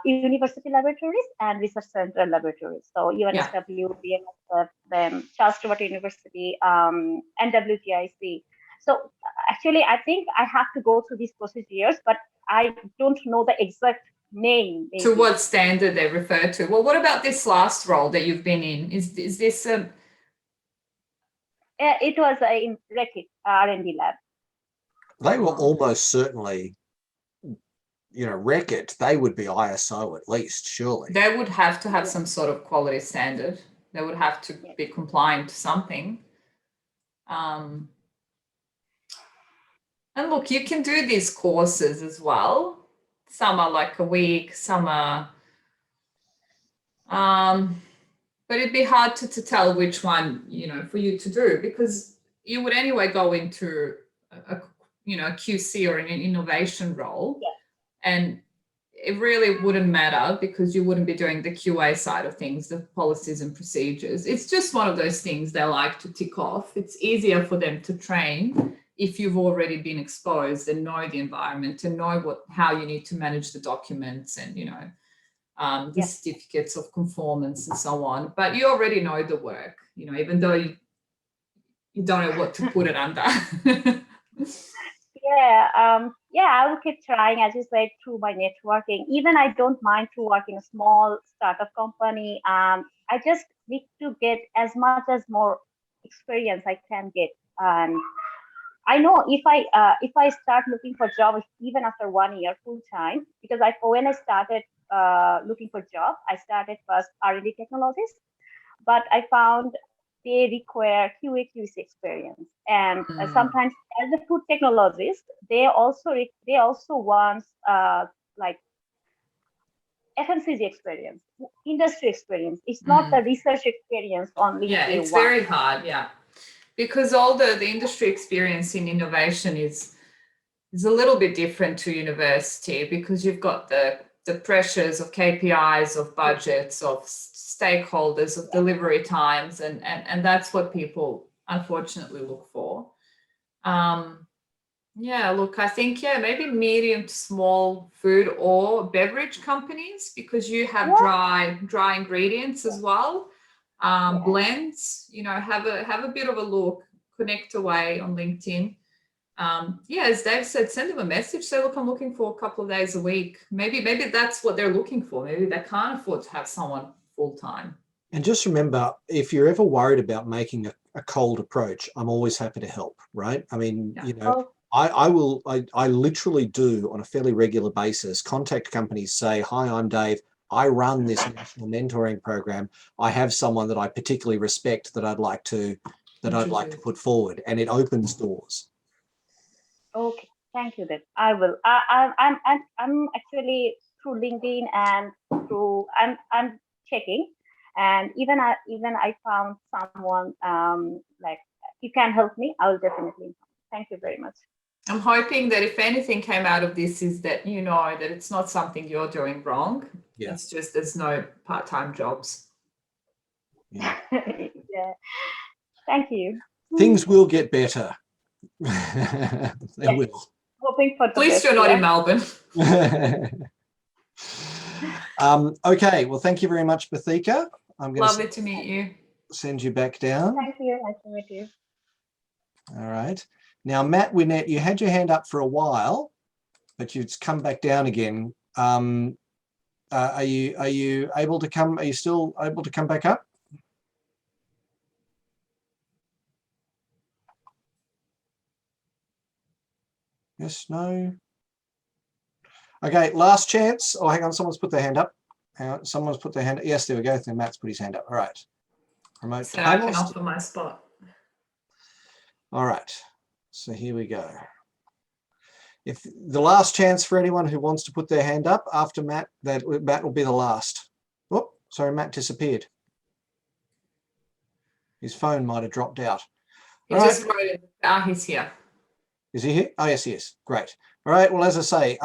university laboratories and research center laboratories. So UNSW, BMSF, then Charles Stewart University, and WTIC. So actually, I think I have to go through these procedures, but I don't know the exact name. To maybe. what standard they refer to. Well, what about this last role that you've been in? Is this a... It was in RACI R&D lab. They were almost certainly, Reckitt, they would be ISO at least, surely. They would have to have some sort of quality standard. They would have to be compliant to something. And look, you can do these courses as well. Some are like a week, some are... but it'd be hard to tell which one, for you to do, because you would anyway go into a QC or an innovation role. Yeah. And it really wouldn't matter because you wouldn't be doing the QA side of things, the policies and procedures. It's just one of those things they like to tick off. It's easier for them to train if you've already been exposed and know the environment and know how you need to manage the documents and, the certificates of conformance and so on. But you already know the work, even though you don't know what to put it under. I will keep trying, as you said, through my networking. Even I don't mind to work in a small startup company. I just need to get as much as more experience I can get. And I know if I start looking for job, even after 1 year full time, because when I started looking for job, I started first R&D technologist, but I found they require QA QC experience, and sometimes as a food technologist, they also want like FMCG experience, industry experience. It's not the research experience only. Yeah, it's very hard. Yeah, because all the industry experience in innovation is a little bit different to university, because you've got the pressures of KPIs, of budgets, of stakeholders, of delivery times, and that's what people unfortunately look for. Yeah, look, I think, maybe medium to small food or beverage companies, because you have Yeah. dry ingredients as well. Yeah. Blends, have a bit of a look, connect away on LinkedIn. As Dave said, send them a message, say, look, I'm looking for a couple of days a week. Maybe that's what they're looking for. Maybe they can't afford to have someone full time. And just remember, if you're ever worried about making a cold approach, I'm always happy to help, right? I mean, Yeah. I literally do on a fairly regular basis contact companies, say, hi, I'm Dave. I run this national mentoring program. I have someone that I particularly respect that I'd like to put forward, and it opens doors. Okay, thank you. Then I will. I'm actually through LinkedIn and through I'm checking, and even I found someone like, you can help me. I will definitely. Thank you very much. I'm hoping that if anything came out of this is that that it's not something you're doing wrong. Yeah. It's just there's no part-time jobs. Yeah. Yeah. Thank you. Things will get better. They will. Hoping for the At least best, you're not in Melbourne. Okay, well, thank you very much, Bathika. I'm going Lovely to meet you. send you back down. Thank you. Nice to meet you. All right. Now, Matt Winnett, you had your hand up for a while, but you've come back down again. Are you able to come? Are you still able to come back up? Yes, no. Okay, last chance. Oh, hang on, someone's put their hand up. Hang on, someone's put their hand up. Yes, there we go. Then Matt's put his hand up. All right. Remote So I can panelist. offer my spot. All right. So here we go. If the last chance for anyone who wants to put their hand up after Matt, Matt will be the last. Oh, sorry, Matt disappeared. His phone might have dropped out. He All just right. wrote it. He's here. Is he here? Oh, yes, he is. Great. All right. Well, as I say,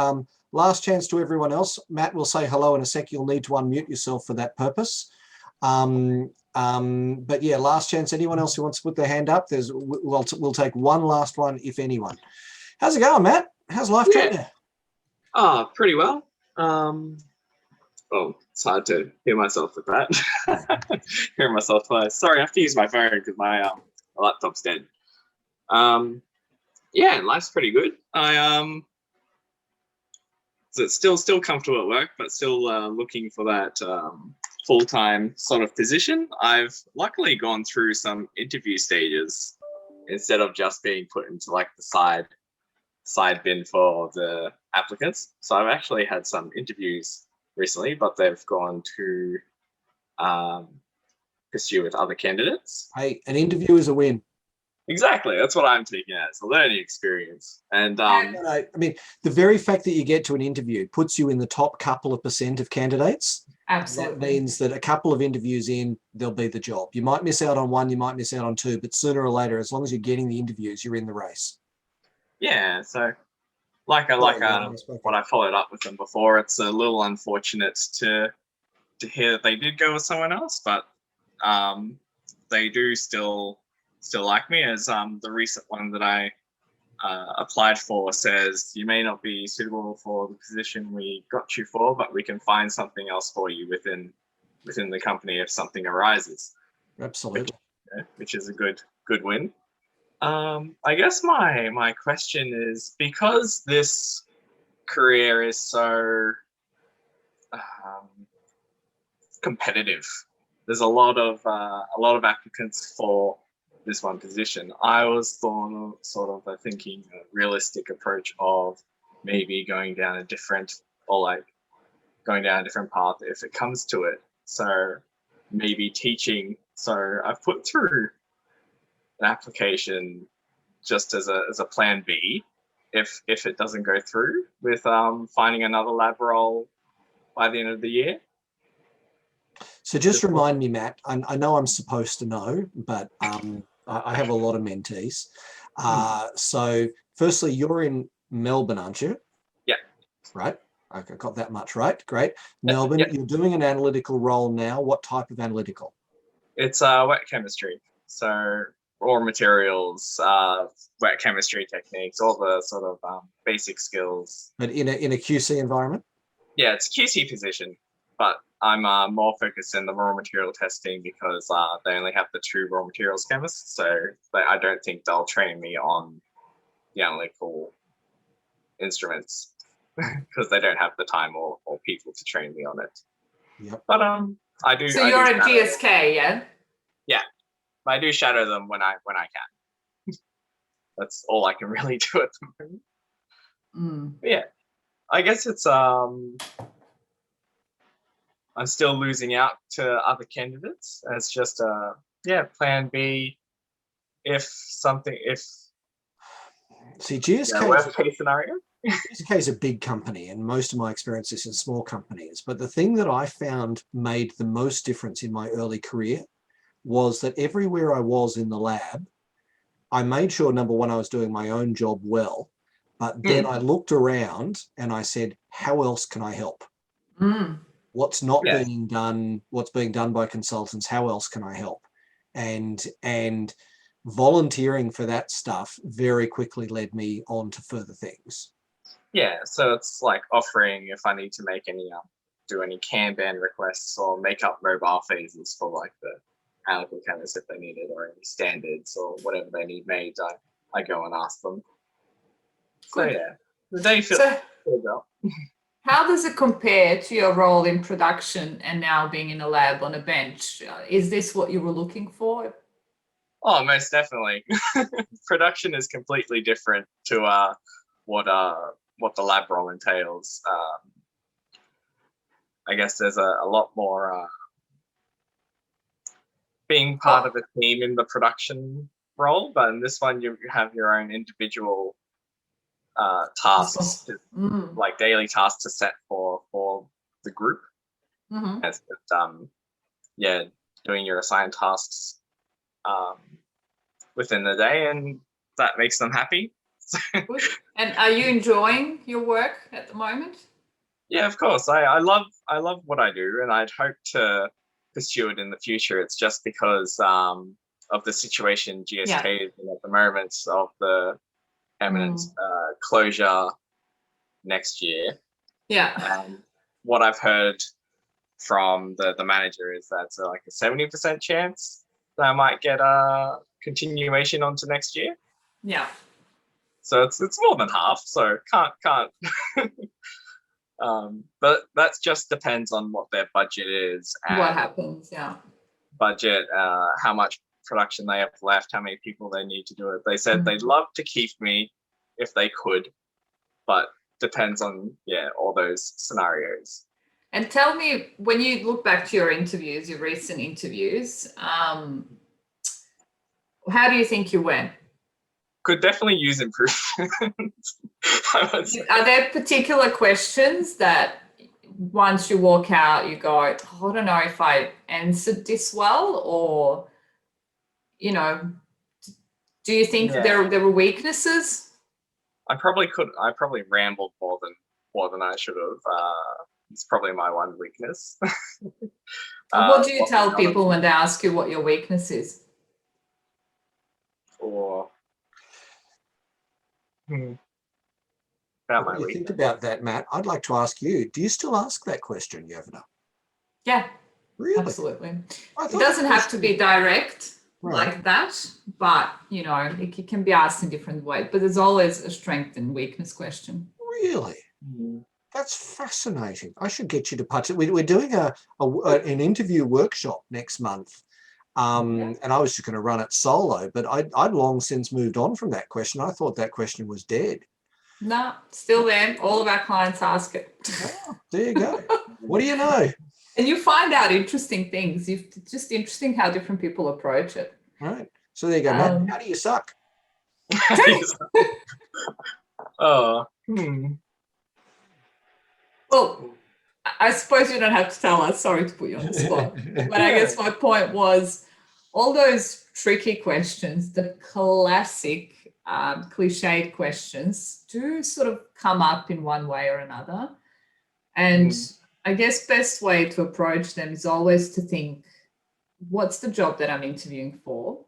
last chance to everyone else. Matt will say hello in a sec. You'll need to unmute yourself for that purpose. But yeah, last chance. Anyone else who wants to put their hand up? We'll take one last one, if anyone. How's it going, Matt? How's life treating you? Oh, pretty well. Oh, it's hard to hear myself with that. Hearing myself twice. Sorry, I have to use my phone because my laptop's dead. Yeah, life's pretty good. So it's still comfortable at work, but still looking for that full-time sort of position. I've luckily gone through some interview stages instead of just being put into like the side bin for the applicants. So I've actually had some interviews recently, but they've gone to pursue with other candidates. Hey, an interview is a win. Exactly, that's what I'm taking as a learning experience. And I mean, the very fact that you get to an interview puts you in the top couple of % of candidates. Absolutely. That means that a couple of interviews in, there'll be the job. You might miss out on one, you might miss out on two, but sooner or later, as long as you're getting the interviews, you're in the race. Yeah, so what I followed up with them before, it's a little unfortunate to hear that they did go with someone else, but they do still like me, as the recent one that I applied for says, you may not be suitable for the position we got you for, but we can find something else for you within the company if something arises. Absolutely. Which is a good win. I guess my question is, because this career is so competitive, there's a lot of applicants for this one position. I was sort of thinking a realistic approach of maybe going down a different path if it comes to it. So maybe teaching. So I've put through an application just as a plan B if it doesn't go through with finding another lab role by the end of the year. So just remind me, Matt, I know I'm supposed to know, but I have a lot of mentees. So firstly, you're in Melbourne, aren't you? Yeah. Right. Okay, got that much right. Great. Melbourne, You're doing an analytical role now. What type of analytical? It's wet chemistry. So raw materials, wet chemistry techniques, all the sort of basic skills. But in a QC environment? Yeah, it's a QC position, but I'm more focused in the raw material testing because they only have the 2 raw materials chemists, so I don't think they'll train me on the analytical instruments because they don't have the time or people to train me on it. Yep. But I do. So I you're do a GSK, yeah? Yeah, I do shadow them when I can. That's all I can really do at the moment. But yeah, I guess it's I'm still losing out to other candidates. It's just plan B. See, GSK worst case scenario. GSK is a big company, and most of my experience is in small companies. But the thing that I found made the most difference in my early career was that everywhere I was in the lab, I made sure, number one, I was doing my own job well, but then I looked around and I said, how else can I help? What's not being done, what's being done by consultants, how else can I help? And volunteering for that stuff very quickly led me on to further things. Yeah, so it's like offering if I need to make any do any Kanban requests or make up mobile phases for like the analytical chemists if they need it, or any standards or whatever they need made, I go and ask them. So yeah, the day feels good. How does it compare to your role in production and now being in a lab on a bench? Is this what you were looking for? Oh, most definitely. Production is completely different to what the lab role entails. I guess there's a lot more being part of a team in the production role, but in this one you have your own individual tasks, like daily tasks to set for the group. As doing your assigned tasks within the day, and that makes them happy. And are you enjoying your work at the moment? Yeah, of course. I love what I do, and I'd hope to pursue it in the future. It's just because of the situation GSK is in at the moment, of the imminent closure next year. Yeah. What I've heard from the manager is that it's like a 70% chance that I might get a continuation onto next year. Yeah. So it's more than half. So can't. But that just depends on what their budget is and what happens. Yeah. Budget, how much production they have left, how many people they need to do it. They said they'd love to keep me if they could, but depends on all those scenarios. And tell me, when you look back to your interviews, your recent interviews, how do you think you went? Could definitely use improvement. Are there particular questions that once you walk out, you go, I don't know if I answered this well, or, do you think there were weaknesses? I probably rambled more than I should have. It's probably my one weakness. What do you tell people when they ask you what your weakness is? Or What do you think about that, Matt? I'd like to ask you, do you still ask that question, Yevna? Yeah, really? Absolutely. It doesn't have to be direct like that, but, it can be asked in different ways. But there's always a strength and weakness question. Really? That's fascinating. I should get you to participate. We're doing an interview workshop next month. And I was just going to run it solo, but I'd long since moved on from that question. I thought that question was dead. No, still there. All of our clients ask it. Oh, there you go. What do you know? And you find out interesting things. It's just interesting how different people approach it. Right. So there you go, Matt. How do you suck? Well, I suppose you don't have to tell us. Sorry to put you on the spot. But I guess my point was all those tricky questions, the classic cliched questions, do sort of come up in one way or another. And I guess best way to approach them is always to think, what's the job that I'm interviewing for?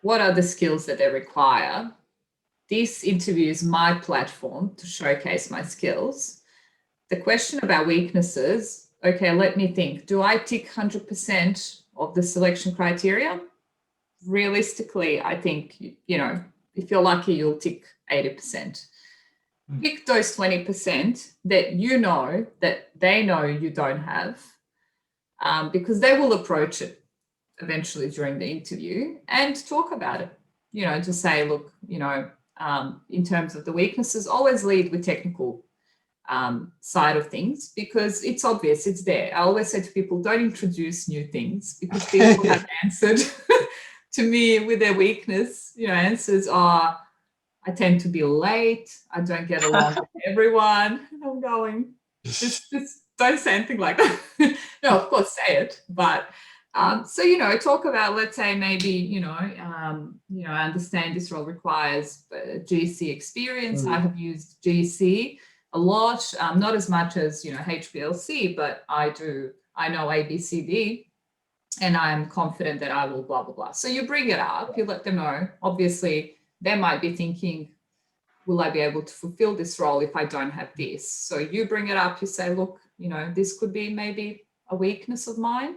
what are the skills that they require? This interview is my platform to showcase my skills. The question about weaknesses, okay, let me think. Do I tick 100% of the selection criteria? Realistically, I think, you know, if you're lucky, you'll tick 80%. Pick those 20% that you know that they know you don't have, because they will approach it eventually during the interview and talk about it. You know, to say, look, you know, in terms of the weaknesses, always lead with technical side of things, because it's obvious, it's there. I always say to people, don't introduce new things, because people have answered to me with their weakness. You know, answers are, I tend to be late, I don't get along with everyone. And I'm going, just don't say anything like that. No, of course, say it, but so, you know, talk about, let's say, maybe, you know, I understand this role requires GC experience. I have used GC a lot, not as much as, you know, HPLC, but I know ABCD, and I'm confident that I will blah, blah, blah. So you bring it up, you let them know. Obviously, they might be thinking, will I be able to fulfill this role if I don't have this? So you bring it up, you say, look, you know, this could be maybe a weakness of mine,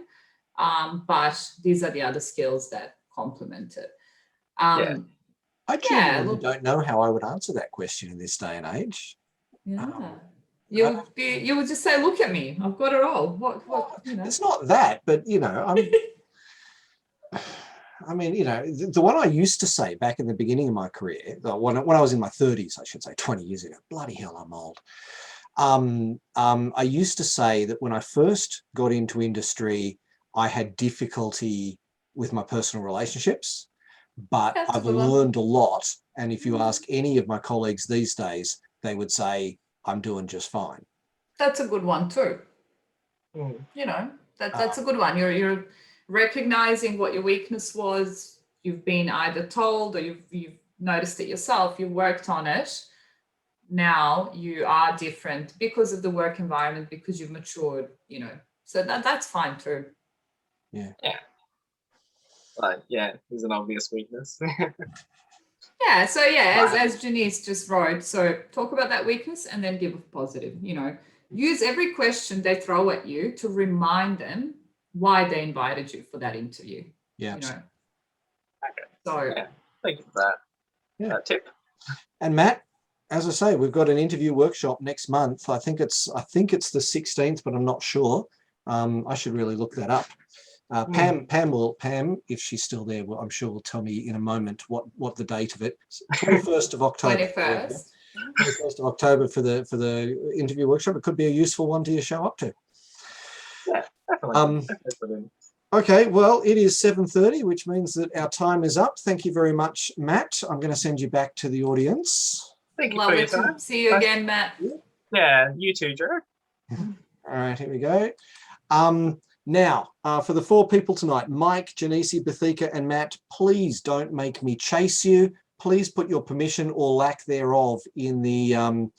but these are the other skills that complement it. I genuinely don't know how I would answer that question in this day and age. Yeah. You would just say, look at me, I've got it all. What you know? It's not that, but, you know, I mean, you know, the one I used to say back in the beginning of my career, when I was in my 30s, I should say, 20 years ago, bloody hell, I'm old. I used to say that when I first got into industry, I had difficulty with my personal relationships, but I've learned a lot. And if you ask any of my colleagues these days, they would say, I'm doing just fine. That's a good one too. You know, that's a good one. You're recognizing what your weakness was. You've been either told or you've noticed it yourself. You worked on it. Now you are different because of the work environment, because you've matured, you know. So that's fine too. Yeah. Like, yeah, there's an obvious weakness. Yeah, so yeah, as Janice just wrote, so talk about that weakness and then give a positive, you know. Use every question they throw at you to remind them why they invited you for that interview. Yeah. You know. Okay. So yeah, thank you for that tip. And Matt, as I say, we've got an interview workshop next month. I think it's the 16th, but I'm not sure. I should really look that up. Pam, if she's still there, I'm sure will tell me in a moment what the date of it. 21st of October. 21st of October for the interview workshop. It could be a useful one to show up to. Yeah, definitely. Okay, well, it is 7:30, which means that our time is up. Thank you very much, Matt. I'm going to send you back to the audience. Thank you for your time. See you again, Matt. Yeah, you too, Joe. All right, here we go. Now, for the 4 people tonight, Mike, Janice, Bethika, and Matt, please don't make me chase you. Please put your permission or lack thereof in the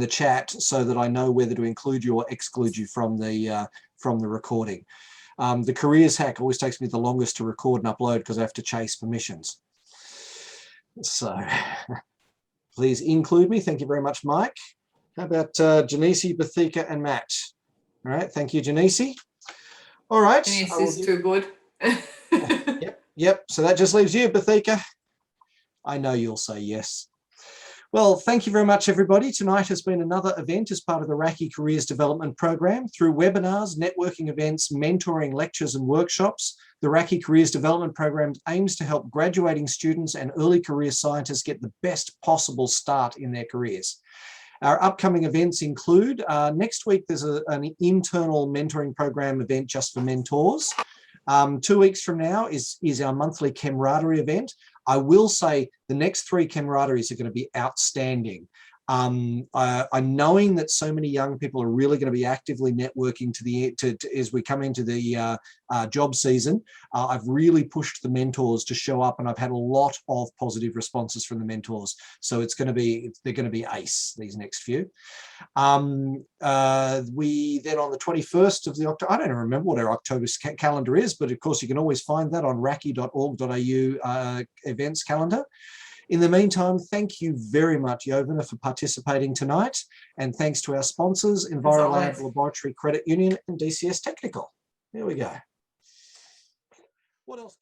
chat so that I know whether to include you or exclude you from the recording. The careers hack always takes me the longest to record and upload because I have to chase permissions. So please include me. Thank you very much, Mike. How about Janice, Bethika, and Matt? All right, thank you, Janice. All right. Janice is too good. Yep. So that just leaves you, Bethika. I know you'll say yes. Well, thank you very much, everybody. Tonight has been another event as part of the RACI Careers Development Program. Through webinars, networking events, mentoring, lectures and workshops, the RACI Careers Development Program aims to help graduating students and early career scientists get the best possible start in their careers. Our upcoming events include, next week there's an internal mentoring program event just for mentors. 2 weeks from now is our monthly camaraderie event. I will say the next 3 camaraderies are going to be outstanding. I'm knowing that so many young people are really going to be actively networking as we come into the job season. I've really pushed the mentors to show up, and I've had a lot of positive responses from the mentors. So they're going to be ace, these next few. We then on the 21st of the October, I don't remember what our October calendar is, but of course you can always find that on raci.org.au events calendar. In the meantime, thank you very much, Jovina, for participating tonight. And thanks to our sponsors, Envirolab Laboratory Credit Union and DCS Technical. There we go. What else?